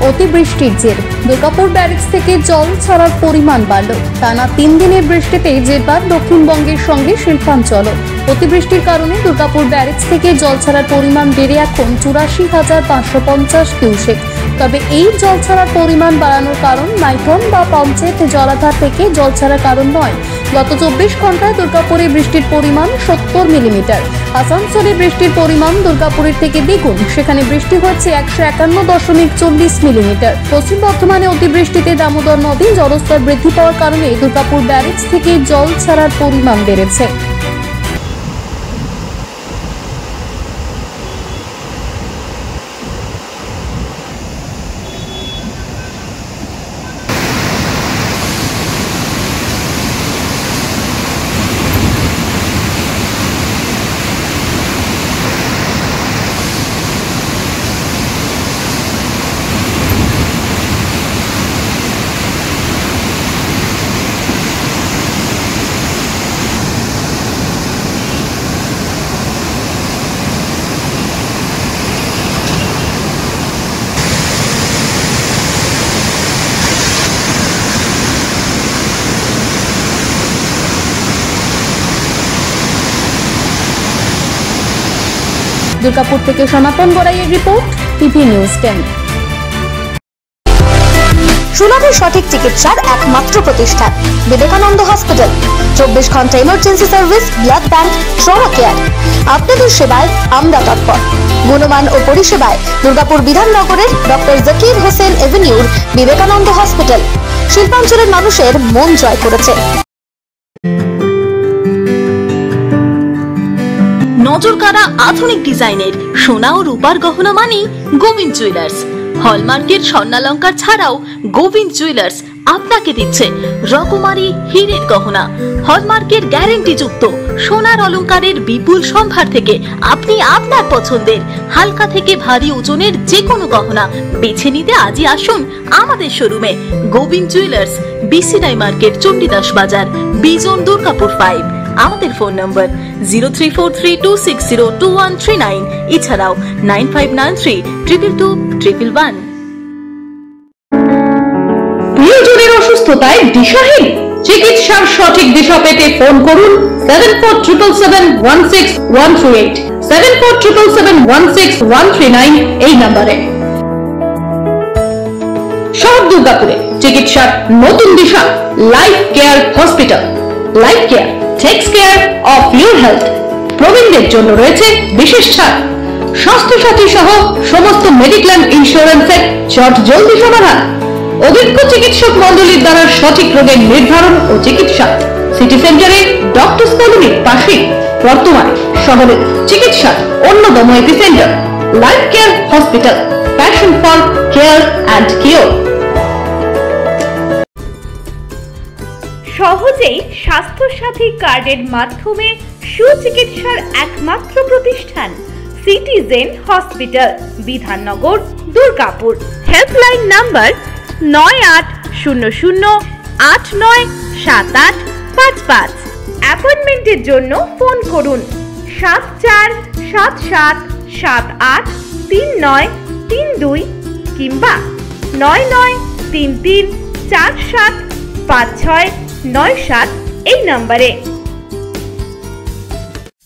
অতিবৃষ্টির জের দুর্গাপুর ব্যারেজ থেকে জল ছাড়ার পরিমাণ বাড়ল। টানা 3 দিনের বৃষ্টিতে জেরবার দক্ষিণবঙ্গের সঙ্গে শিল্পাঞ্চল। অতিবৃষ্টির কারণে দুর্গাপুর ব্যারেজ থেকে জল ছাড়ার পরিমাণ বেড়ে এখন 84,550 কিউসেক। তবে এই জল ছাড়ার পরিমাণ বাড়ানোর কারণ মাইথন বা পঞ্চায়েত জলাধার থেকে জল ছাড়ার কারণ নয়। গত 24 ঘন্টায় দুর্গাপুরে বৃষ্টির পরিমাণ 70 মিলিমিটার। আসানসোলে বৃষ্টির পরিমাণ দুর্গাপুরের থেকে দ্বিগুণ, সেখানে বৃষ্টি হচ্ছে 151.40 মিলিমিটার। পশ্চিম বর্ধমানে অতিবৃষ্টিতে দামোদর নদী জলস্তর বৃদ্ধি পাওয়ার কারণে দুর্গাপুর ব্যারেজ থেকে জল ছাড়ার পরিমাণ বেড়েছে। দুর্গাপুর থেকে সনাতন গড়াইয়ের রিপোর্ট, টিভি নিউজ 10। সুলভে সঠিক চিকিৎসার একমাত্র প্রতিষ্ঠান বিবেকানন্দ হসপিটাল। 24 ঘন্টা emergency service, blood bank, trauma care. আপনাদের সেবায় আমরা তৎপর। গুণমান ও পরিষেবায় দুর্গাপুর বিধাননগরের ডক্টর জাকির হোসেন এভিনিউর বিবেকানন্দ হসপিটাল শিল্পাঞ্চলের মানুষের মন জয় করেছে। নজরকাড়া আধুনিক ডিজাইনের সোনা ও রূপার গহনা মানেই গোবিন্দ জুয়েলার্স। হলমার্কের স্বর্ণালঙ্কার ছাড়াও গোবিন্দ জুয়েলার্স আপনাকে দিচ্ছে রকমারি হীরের গহনা। হলমার্কের গ্যারান্টি যুক্ত সোনার অলংকারের বিপুল সম্ভার থেকে আপনি আপনার পছন্দের হালকা থেকে ভারী ওজনের যে কোনো গহনা বেছে নিতে আজই আসুন আমাদের শোরুমে। Gobinda jewellers, BCI market, Chandidas Bazar, Bijan, Durgapur 5। আমাদের ফোন নম্বর 034326021139, এছাড়াও 9593222111। প্রিয়জনের অসুস্থতায় দিশাহীন? চিকিৎসার সঠিক দিশা পেতে ফোন করুন 7477716138, 7477716139 এই নম্বরে। শহর দুর্গাপুরে চিকিৎসার নতুন দিশা life care hospital. Life care takes care of your health। প্রবীণদের জন্য রয়েছে বিশেষ ছাড়। স্বাস্থ্য সাথী সহ সমস্ত মেডিক্লেম ইন্স্যুরেন্সের চটজলদি সমাধান। অভিজ্ঞ চিকিৎসক মণ্ডলীর দ্বারা সঠিক রোগের নির্ধারণ ও চিকিৎসা। সিটি সেন্টারে ডক্টরস কলোনির পাশে বর্তমানে শহরের চিকিৎসার অন্যতম epicentre life care hospital, passion for care and cure. সহজেই স্বাস্থ্যসাথী কার্ডের মাধ্যমে সুচিকিৎসার একমাত্র প্রতিষ্ঠান citizen hospital, Bidhannagar, Durgapur. Helpline number 9800897855। অ্যাপয়েন্টমেন্টের জন্য ফোন করুন 7477783932 কিংবা 9933475697 এই নম্বরে।